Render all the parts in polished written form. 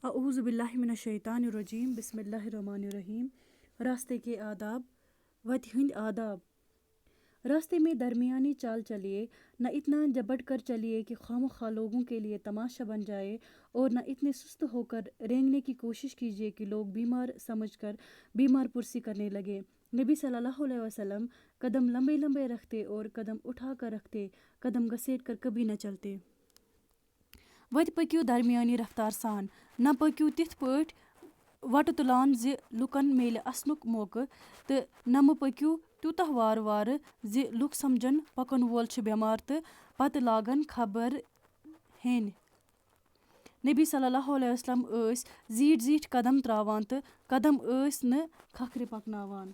اعوذ باللہ من الشیطان الرجیم بسم اللہ الرحمن الرحیم۔ راستے کے آداب، وتہِ ہند آداب۔ راستے میں درمیانی چال چلیے، نہ اتنا جبٹ کر چلیے کہ خواہ لوگوں کے لیے تماشا بن جائے، اور نہ اتنے سست ہو کر رینگنے کی کوشش کیجیے کہ لوگ بیمار سمجھ کر بیمار پرسی کرنے لگے۔ نبی صلی اللہ علیہ وسلم قدم لمبے لمبے رکھتے اور قدم اٹھا کر رکھتے، قدم گھسیٹ کر کبھی نہ چلتے۔ وتہِ پٔکِو درمیانی رفتار سان، نہ پٔکِو تِتھ پٲٹھۍ وٹہٕ تُلان زِ لُکن میلہِ اَسنُک موقعہٕ، تہٕ نہ مہٕ پٔکِو تیوٗتاہ وارٕ وارٕ زِ لُکھ سمجھن پکن وول چھُ بٮ۪مار تہٕ پتہٕ لاگن خبر ہیٚنۍ۔ نبی صلی اللہ علیہ وسلم ٲسۍ زیٖٹھۍ زیٖٹھۍ قدم ترٛاوان تہٕ قدم ٲسۍ نہٕ کھکھرِ پکناوان۔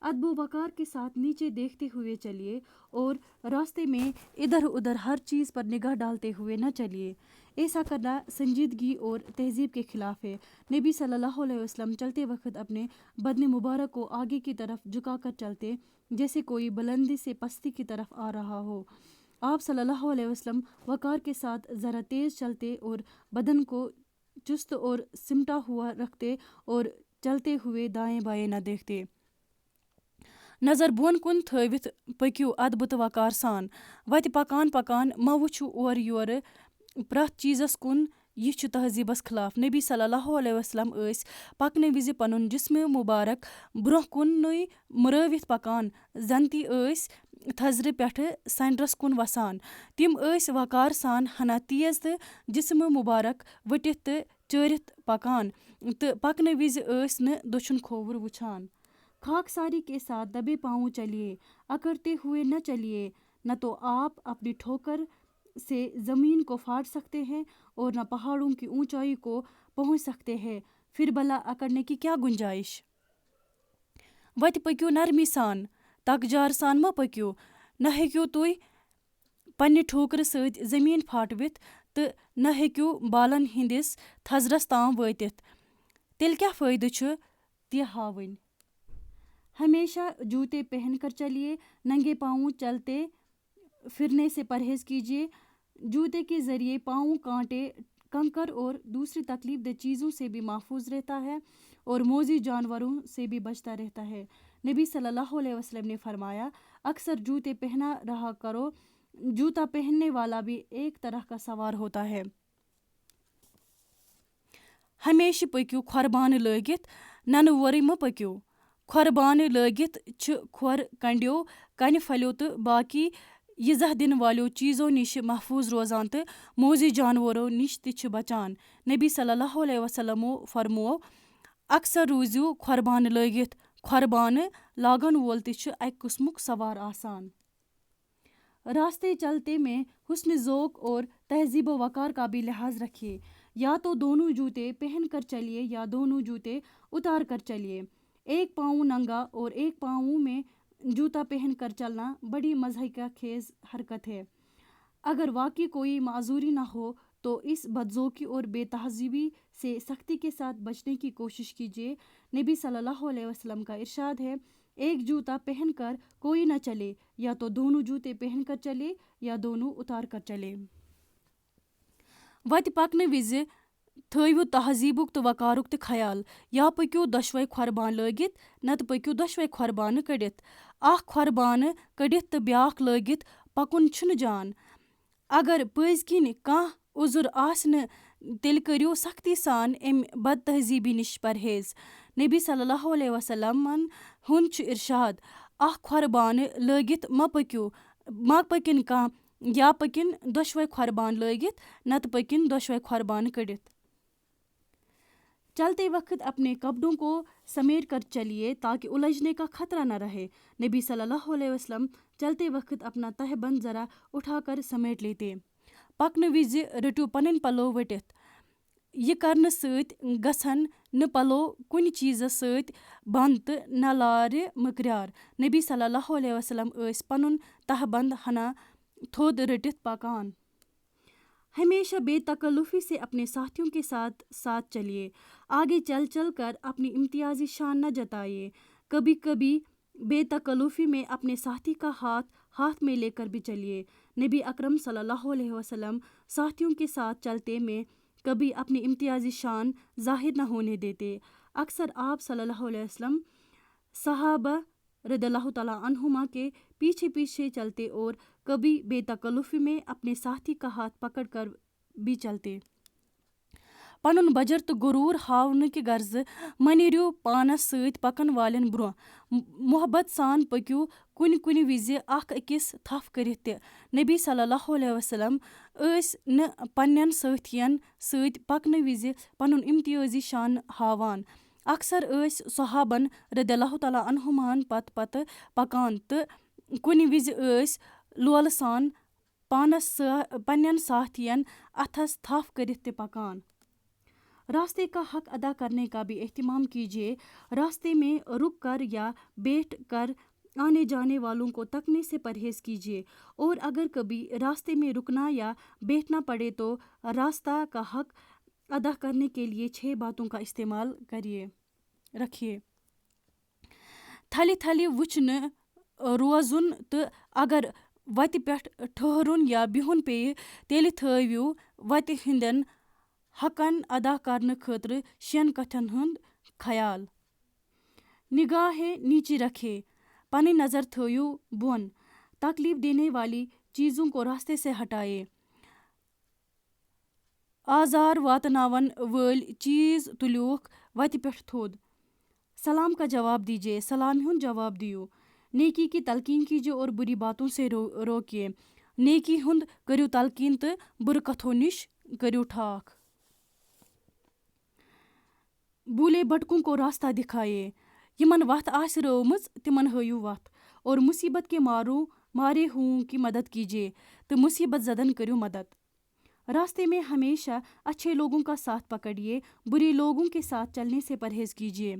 ادب و وقار کے ساتھ نیچے دیکھتے ہوئے چلیے اور راستے میں ادھر ادھر ہر چیز پر نگاہ ڈالتے ہوئے نہ چلیے۔ ایسا کرنا سنجیدگی اور تہذیب کے خلاف ہے۔ نبی صلی اللہ علیہ وسلم چلتے وقت اپنے بدن مبارک کو آگے کی طرف جھکا کر چلتے، جیسے کوئی بلندی سے پستی کی طرف آ رہا ہو۔ آپ صلی اللہ علیہ وسلم وقار کے ساتھ ذرا تیز چلتے اور بدن کو چست اور سمٹا ہوا رکھتے اور چلتے ہوئے دائیں بائیں نہ دیکھتے۔ نظر بۄن کُن تھٲوِتھ پٔکِو ادبہٕ تہٕ وقار سان۔ وتہِ پکان پکان مہ وٕچھِو اورٕ یورٕ پرٛٮ۪تھ چیٖزس کُن، یہِ چھُ تہذیٖبس خلاف۔ نبی صلی اللہ علیہ وسلم ٲسۍ پکنہٕ وِزِ پنُن جسمہٕ مُبارک برٛونٛہہ کُنُے مُرٲوِتھ پکان، زن تہِ ٲسۍ تھزرٕ پٮ۪ٹھٕ سینٹرس کُن وسان۔ تِم ٲسۍ وقار سان ہنا تیز تہٕ جسمہٕ مُبارک ؤٹِتھ تہٕ چٲرِتھ پکان، تہٕ پکنہٕ وِزِ ٲسۍ نہٕ دٔچھُن کھووُر وٕچھان۔ خاک ساری کے ساتھ دبے پاؤں چلیے، اکڑتے ہوئے نہ چلیے، نہ تو آپ اپنی ٹھوکر سے زمین کو پھاڑ سکتے ہیں اور نہ پہاڑوں کی اونچائی کو پہنچ سکتے ہیں، پھر بھلا اکڑنے کی کیا گنجائش۔ وتہِ پٔکِو نرمی سان، تکجار سان مہ پٔکِو، نہ ہیٚکِو تُہۍ پننہِ ٹھوکرٕ سۭتۍ زمین پھاٹوِتھ تہٕ نہ ہیٚکِو بالن ہٕنٛدِس تھزرس تام وٲتِتھ، تیٚلہِ کیٛاہ فٲیدٕ چھُ تہِ ہاوٕنۍ۔ ہمیشہ جوتے پہن کر چلیے، ننگے پاؤں چلتے پھرنے سے پرہیز کیجیے۔ جوتے کے ذریعے پاؤں کانٹے، کنکر اور دوسری تکلیف دہ چیزوں سے بھی محفوظ رہتا ہے اور موذی جانوروں سے بھی بچتا رہتا ہے۔ نبی صلی اللہ علیہ وسلم نے فرمایا، اکثر جوتے پہنا رہا کرو، جوتا پہننے والا بھی ایک طرح کا سوار ہوتا ہے۔ ہمیشہ پٔکِو کھۄرٕ بانہٕ لٲگِتھ، ننہٕ وورٕے مہ پٔکِو۔ کھۄرٕ بانہٕ لٲگِتھ چھِ کھۄر کنڈیو، کنہِ پھلیو تہٕ باقی یِزاہ دِنہٕ والیو چیٖزو نِش محفوظ روزان تہٕ موذی جانورو نِش تہِ چھِ بچان۔ نبی صلی اللہ علیہ وسلمو فرموو، اکثر روٗزِو کھۄرٕ بانہٕ لٲگِتھ۔ کھۄرٕ بانہٕ لاگن وول تہِ چھُ اکہِ قٕسمُک سوار آسان۔ راستے چلتے میں حسن ذوق اور تہذیب و وقار کا بھی لحاظ رکھیے۔ یا تو دونوں جوتے پہن کر چلیے یا دونوں جوتے اتار کر چلیے۔ ایک پاؤں ننگا اور ایک پاؤں میں جوتا پہن کر چلنا بڑی مضحکہ خیز حرکت ہے۔ اگر واقعی کوئی معذوری نہ ہو تو اس بدذوقی اور بے تہذیبی سے سختی کے ساتھ بچنے کی کوشش کیجیے۔ نبی صلی اللہ علیہ وسلم کا ارشاد ہے، ایک جوتا پہن کر کوئی نہ چلے، یا تو دونوں جوتے پہن کر چلے یا دونوں اتار کر چلے۔ وتہِ پکنہٕ وِزِ تھٲیِو تہذیٖبُک تہٕ وقارُک تہِ خیال۔ یا پٔکِو دۄشوے کھۄرٕ بانہٕ لٲگِتھ، نتہٕ پٔکِو دۄشوے کھۄرٕ بانہٕ کٔڑِتھ۔ اکھ کھۄرٕ بانہٕ کٔڑِتھ تہٕ بیٛاکھ لٲگِتھ پکُن چھُنہٕ جان۔ اگر پٔزۍ کِنۍ کانٛہہ عذر آسہِ نہٕ، تیٚلہِ کٔرِو سختی سان اَمہِ بد تہذیبی نِش پرہیز۔ نبی صلی اللہ علیہ وسلمن ہُنٛد چھُ ارشاد، اکھ کھۄرٕ بانہٕ لٲگِتھ مہ پٔکِنۍ کانٛہہ، یا پٔکِنۍ دۄشوے کھۄرٕ بانہٕ لٲگِتھ، نتہٕ پٔکِنۍ دۄشوے کھۄرٕ بانہٕ کٔڑِتھ۔ چلتے وقت اپنے کپڑوں کو سمیٹ کر چلیے تاکہ الجھنے کا خطرہ نہ رہے۔ نبی صلی اللہ علیہ وسلم چلتے وقت اپنا تہہ بند ذرا اٹھا کر سمیٹ لیتے۔ پکنہٕ وِزِ رٔٹِو پنٕنۍ پلو ؤٹِتھ۔ یہِ کرنہٕ سۭتۍ گژھن نہٕ پلو کُنہِ چیٖزس سۭتۍ بنٛد تہٕ نہ لارِ مٔکریار۔ نبی صلی اللہ علیہ وسلم ٲسۍ پنُن تہہ بند ہنا تھوٚد رٔٹِتھ پکان۔ ہمیشہ بے تکلفی سے اپنے ساتھیوں کے ساتھ ساتھ چلیے۔ آگے چل چل کر اپنی امتیازی شان نہ جتائیے۔ کبھی کبھی بے تکلفی میں اپنے ساتھی کا ہاتھ میں لے کر بھی چلیے۔ نبی اکرم صلی اللہ علیہ وسلم ساتھیوں کے ساتھ چلتے میں کبھی اپنی امتیازی شان ظاہر نہ ہونے دیتے۔ اکثر آپ صلی اللہ علیہ وسلم صحابہ رضی اللہ تعالیٰ عنہما کے پیچھے پیچھے چلتے اور کبھی بے تکلفی میں اپنے ساتھی کا ہاتھ پکڑ کر بھی چلتے۔ پنن بجر تو غرور ہاونٕکہِ غرضہٕ مٔنیٖرِو پانس سۭتۍ پکن والٮ۪ن برٛونٛہہ۔ محبت سان پٔکِو کُنہِ کُنہِ وِزِ اکھ أکِس تھپھ کٔرِتھ تہِ۔ نبی صلی اللہ علیہ وسلم ٲسۍ نہٕ پننٮ۪ن سٲتھین سۭتۍ پکنہٕ وِزِ پنُن امتیٲزی شان ہاوان۔ اکثر ٲسۍ صحابن رضی اللہ تعالیٰ عنہُمن پتہٕ پتہٕ پکان تہٕ کُنہِ وِزِ ٲسۍ لولہٕ سان پننٮ۪ن ساتھین اتھس تھپھ کٔرِتھ تہِ پکان۔ راستے کا حق ادا کرنے کا بھی اہتمام کیجیے۔ راستے میں رک کر یا بیٹھ کر آنے جانے والوں کو تکنے سے پرہیز کیجیے، اور اگر کبھی راستے میں رکنا یا بیٹھنا پڑے تو راستہ کا حق ادا کرنے کے لیے 6 باتوں کا استعمال رکھیے۔ تھلہِ تھلہِ وٕچھنہٕ روزُن تہٕ اگر وتہِ پٮ۪ٹھ ٹھٔہرُن یا بِہُن پیٚیہِ تیٚلہِ تھٲوِو وتہِ ہٕنٛدٮ۪ن حقن ادا کرنہٕ خٲطرٕ 6 کتھن ہُنٛد خیال۔ نگاہیں نیچے رکھے، پنٕنۍ نظر تھٲیِو بۄن، تکلیف دینے والی چیزوں کو راستے سے ہٹائے، آزار واتناون وٲلۍ چیز تُلۍوُکھ وتہِ پٮ۪ٹھ تھوٚد۔ سلام کا جواب دیجیے، سلامہِ ہُنٛد جواب دِیِو۔ نیکی کی تلقین کیجیے اور بری باتوں سے روکیے۔ نیکی ہُنٛد کٔرِو تلقین تہٕ بُرٕ کتھو نِش کٔرِو ٹھاک۔ بھولے بھٹکوں کو راستہ دکھائیے، یمن وتھ آسہِ رٲومٕژ تمن ہٲیِو وتھ، اور مصیبت کے مارے ہوؤں کی مدد کیجیے تہٕ مصیبت زدن کٔرِو مدد۔ راستے میں ہمیشہ اچھے لوگوں کا ساتھ پکڑیے، برے لوگوں کے ساتھ چلنے سے پرہیز کیجیے۔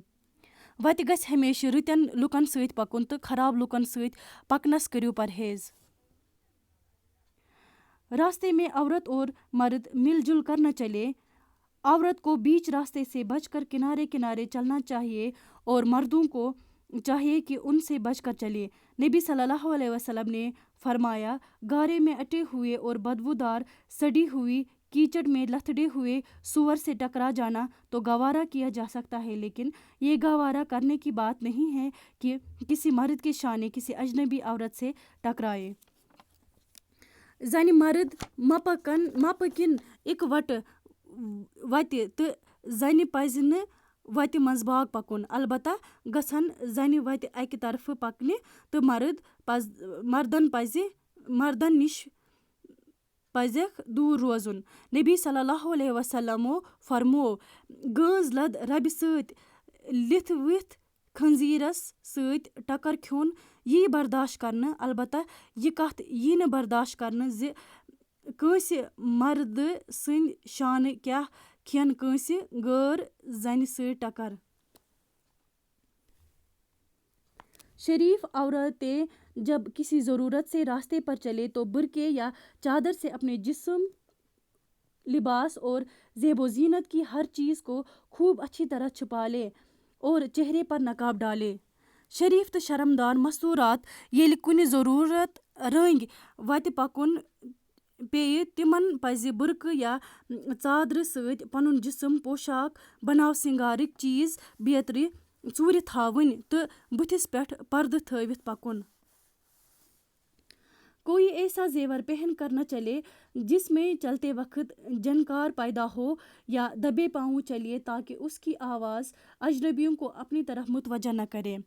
وتہِ گژھِ ہمیشہ رٕتٮ۪ن لُکن سۭتۍ پکُن تہٕ خراب لُکن سۭتۍ پکنس کٔرِو پرہیز۔ راستے میں عورت اور مرد مل جل کر نہ چلے۔ عورت کو بیچ راستے سے بچ کر کنارے کنارے چلنا چاہیے اور مردوں کو چاہیے کہ ان سے بچ کر چلے۔ نبی صلی اللہ علیہ وسلم نے فرمایا، گارے میں اٹے ہوئے اور بدبودار سڑی ہوئی کیچڑ میں لتھڑے ہوئے سور سے ٹکرا جانا تو گوارا کیا جا سکتا ہے، لیکن یہ گوارا کرنے کی بات نہیں ہے کہ کسی مرد کے شانے کسی اجنبی عورت سے ٹکرائے۔ زنہِ مرد مہ پٔکِن اِکوٹہٕ وتہِ تہٕ زنہِ پزِ نہٕ وتہِ منٛز باگ پکُن، البتہ گژھن زنہِ وتہِ اکہِ طرفہٕ پکنہِ تہٕ مردن نِش پزٮ۪کھ دوٗر روزُن۔ نبی صلی اللہ علیہ وسلمو فرموو، گٲنٛز لد ربہِ سۭتۍ لِتھ وِتھ خنزیرس سۭتۍ ٹکر کھیوٚن یی برداشت کرنہٕ، البتہ یہِ کتھ یی نہٕ برداشت کرنہٕ زِ کٲنٛسہِ مردٕ سٕنٛدۍ شانہٕ کیٛاہ کھٮ۪ن کٲنٛسہِ غٲر زنہِ سۭتۍ ٹکر۔ شریف عورتیں جب کسی ضرورت سے راستے پر چلے تو برقعے یا چادر سے اپنے جسم، لباس اور زیب و زینت کی ہر چیز کو خوب اچھی طرح چھپا لے اور چہرے پر نقاب ڈالے۔ شریف تہٕ شرمدار مستورات ییٚلہِ کُنہِ ضروٗرت رٔنگۍ وتہِ پکُن پیٚیہِ تِمن پزِ برقعہٕ یا ژادرِ سۭتۍ پنُن جسم، پوشاک، بناو سِنگارٕکۍ چیز بیترِ ژوٗرِ تھاوٕنۍ تہٕ بُتھِس پٮ۪ٹھ پردٕ تھٲوِتھ پکُن۔ کوئی ایسا زیور پہن کر نہ چلے جس میں چلتے وقت جھنکار پیدا ہو، یا دبے پاؤں چلیے تاکہ اس کی آواز اجنبیوں کو اپنی طرف متوجہ نہ کرے۔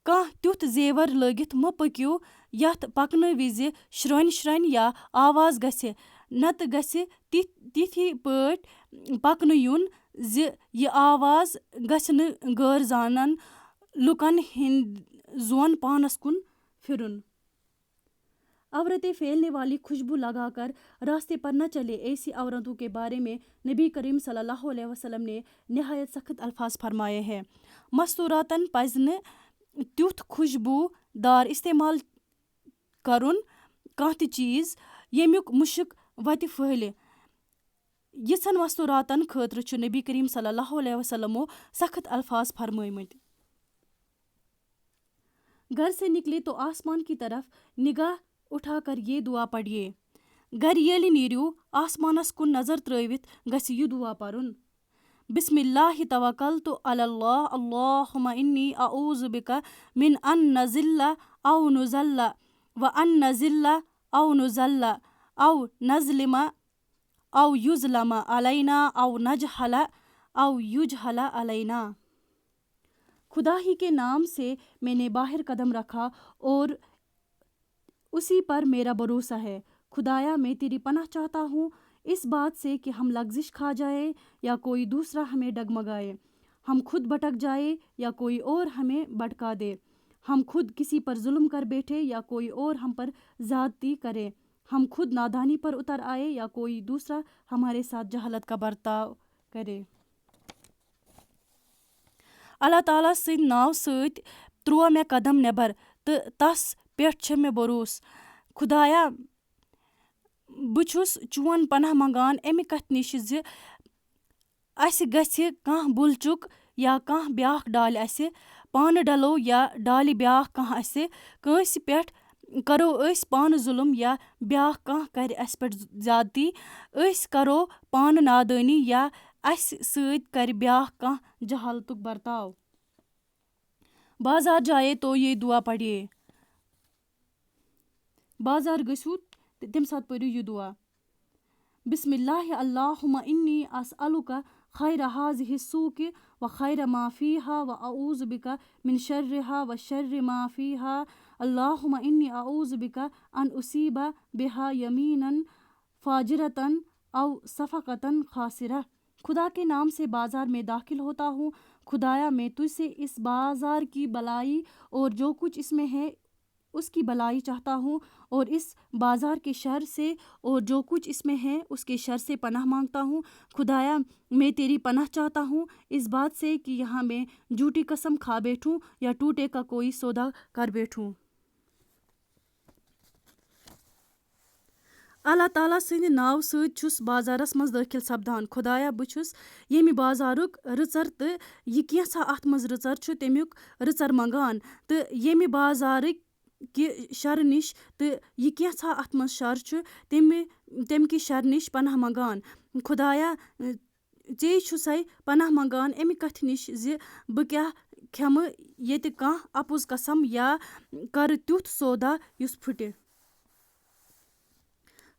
کانٛہہ تیُتھ زیور لٲگِتھ مہ پٔکِو یتھ پکنہٕ وِزِ شرٛۄنہِ شرٛۄنہِ یا آواز گژھِ، نتہٕ گژھِ تِتھی پٲٹھۍ پکنہٕ یُن زِ یہِ آواز گژھِ نہٕ غٲر زانن لُکن ہٕنٛدۍ زوٚن پانس کُن پھرُن۔ عورتیں پھیلنے والی خوشبو لگا کر راستے پر نہ چلے۔ ایسی عورتوں کے بارے میں نبی کریم صلی اللہ علیہ وسلم نے نہایت سخت الفاظ فرمائے ہیں۔ مستوراتن پزِ نہٕ تیُتھ خوشبو دار استعمال کرُن کانٛہہ تہِ چیز ییٚمیُک مُشک وتہِ پھٔہلہِ۔ یِژھن مستوراتن خٲطرٕ چھُ نبی کریم صلی اللہ علیہ وسلمو سخت الفاظ فرمٲومٕتۍ۔ گھر سے نکلے تو آسمان کی طرف نگاہ اٹھا کر یہ دعا پڑھیے، گَرِ ییٚلہِ نیٖرِو آسمانَس کُن نظر ترٛٲوِتھ گژھِ یہِ دُعا پَرُن: بسم اللہ توکلت علی اللہ اللہم انی اعوذ بک من ان نذل او نذل وان نذل او نذل او نظلم او یظلم علینا او نجہل او یجہل علینا. خدا ہی کے نام سے میں نے باہر قدم رکھا اور اسی پر میرا بھروسہ ہے. خدایا میں تیری پناہ چاہتا ہوں اس بات سے کہ ہم لغزش کھا جائے یا کوئی دوسرا ہمیں ڈگمگائے، ہم خود بھٹک جائے یا کوئی اور ہمیں بھٹکا دے، ہم خود کسی پر ظلم کر بیٹھے یا کوئی اور ہم پر زیادتی کرے، ہم خود نادانی پر اتر آئے یا کوئی دوسرا ہمارے ساتھ جہالت کا برتاؤ کرے. اللہ تعالیٰ سٕنٛدِ ناو سۭتۍ ترٛوو مےٚ قدم نٮ۪بر تہٕ تس پٮ۪ٹھ چھِ مےٚ بھروسہٕ. خدایا بہٕ چھُس چون پناہ منگان اَمہِ کتھِ نِش زِ اَسہِ گژھِ کانٛہہ بُل چُک یا کانٛہہ بیٛاکھ ڈالہِ اَسہِ پانہٕ ڈلو یا ڈالہِ بیٛاکھ کانٛہہ اَسہِ، کٲنٛسہِ پٮ۪ٹھ کرو أسۍ پانہٕ ظُلم یا بیٛاکھ کانٛہہ کرِ اَسہِ پٮ۪ٹھ زیادتی، أسۍ کرو پانہٕ نادٲنی یا اَسہِ سۭتۍ کرِ بیٛاکھ کانٛہہ جہالتُک برتاو. بازار جائے تو یہ دعا پڑھیے. بازار گٔژھِو تہٕ تَمہِ ساتہٕ پٔرِو یہِ دعا: بسم اللہ اللہم انی اسألک خیر ہذہ السوق و خیر ما فیہا و اعوذ بک من شرہا و شر ما فیہا اللہم انی اعوذ بک ان اصیب بہا یمینا فاجرۃ او صفقۃ خاسرہ. خدا کے نام سے بازار میں داخل ہوتا ہوں. خدایا میں تجھ سے اس بازار کی بلائی اور جو کچھ اس میں ہے اس کی بلائی چاہتا ہوں، اور اس بازار کے شر سے اور جو کچھ اس میں ہے اس کے شر سے پناہ مانگتا ہوں. خدایا میں تیری پناہ چاہتا ہوں اس بات سے کہ یہاں میں جھوٹی قسم کھا بیٹھوں یا ٹوٹے کا کوئی سودا کر بیٹھوں. اللہ تعالیٰ سٕنٛدِ ناو سۭتۍ چھُس بازارس منٛز دٲخل سپدان. خدایا بہٕ چھُس ییٚمہِ بازارُک رٕژر تہٕ یہِ کینٛژھا اَتھ منٛز رٕژر چھُ تمیُک رٕژر منگان، تہٕ ییٚمہِ بازارٕکہِ شرٕ نِش تہٕ یہِ کینٛژھا اَتھ منٛز شر چھُ تمہِ کہِ شرٕ نِش پناہ منگان. خدایا ژے چھُسَے پناہ منگان اَمہِ کتھِ نِش زِ بہٕ کیٛاہ کھٮ۪مہٕ ییٚتہِ کانٛہہ اپُز قسم یا کرٕ تیُتھ سودا یُس پھٕٹہِ.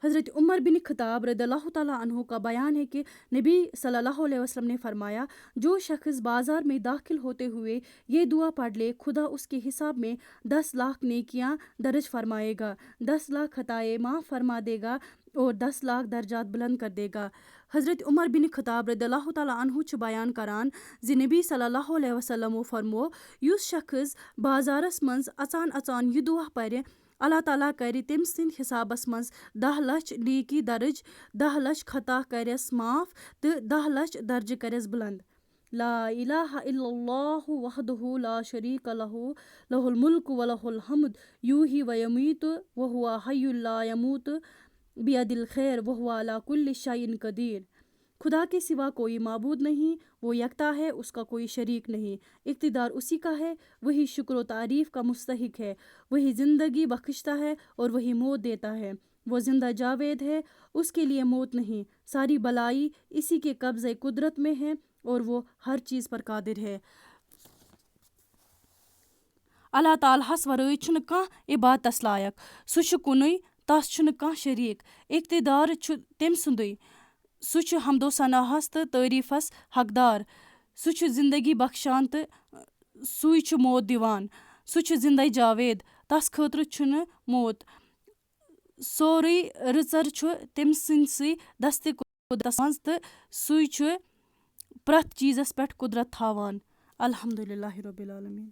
حضرت عمر بن خطاب رضی اللہ تعالیٰ عنہ کا بیان ہے کہ نبی صلی اللہ علیہ وسلم نے فرمایا: جو شخص بازار میں داخل ہوتے ہوئے یہ دعا پڑھ لے، خدا اس کے حساب میں 10 لاکھ نیکیاں درج فرمائے گا، 10 لاکھ خطائیں معاف فرما دے گا اور 10 لاکھ درجات بلند کر دے گا. حضرت عمر بن خطاب رضی اللہ تعالیٰ عنہ چھُ بیان کران زِ نبی صلی اللہ علیہ وسلمو فرمو: یُس شخص بازارس منٛز اژان اژان یہِ دعا پرِ، اللہ تعالیٰ کرِ تٔمۍ سٕنٛدِ حسابس منٛز 10 لچھ نیکی درج، 10 لچھ خطا کریس معاف تہٕ 10 لچھ درجہٕ کریس بلند. لا الہ الا اللہ وحدہ لا شریک لہ لہ الملک ولہ الحمد یحیی ویمیت وہو حی لا یموت بیدہ الخیر وہو علی کل شیء قدیر. خدا کے سوا کوئی معبود نہیں، وہ یکتا ہے، اس کا کوئی شریک نہیں، اقتدار اسی کا ہے، وہی شکر و تعریف کا مستحق ہے، وہی زندگی بخشتا ہے اور وہی موت دیتا ہے، وہ زندہ جاوید ہے، اس کے لیے موت نہیں. ساری بلائی اسی کے قبضۂ قدرت میں ہے اور وہ ہر چیز پر قادر ہے. اللہ تعالیٰ ہس ورٲے چھُنہٕ کانٛہہ عبادتس لایق، سُہ چھُ کُنُے، تس چھُنہٕ کانٛہہ شریٖک، اقتدار چھُ تٔمۍ سُنٛدُے، سُہ چھُ حمد و ثناہس تہٕ تعریٖفس حقدار، سُہ چھُ زندگی بخشان تہٕ سُے چھُ موت دِوان، سُہ چھُ زندے جاوید، تس خٲطرٕ چھُنہٕ موت. سورُے رٕژر چھُ تٔمۍ سٕنٛدسٕے دستِ قدرتس منٛز تہٕ سُے چھُ پرٛٮ۪تھ چیٖزس پٮ۪ٹھ قدرت تھاوان. الحمدُاللہ رب العالمین.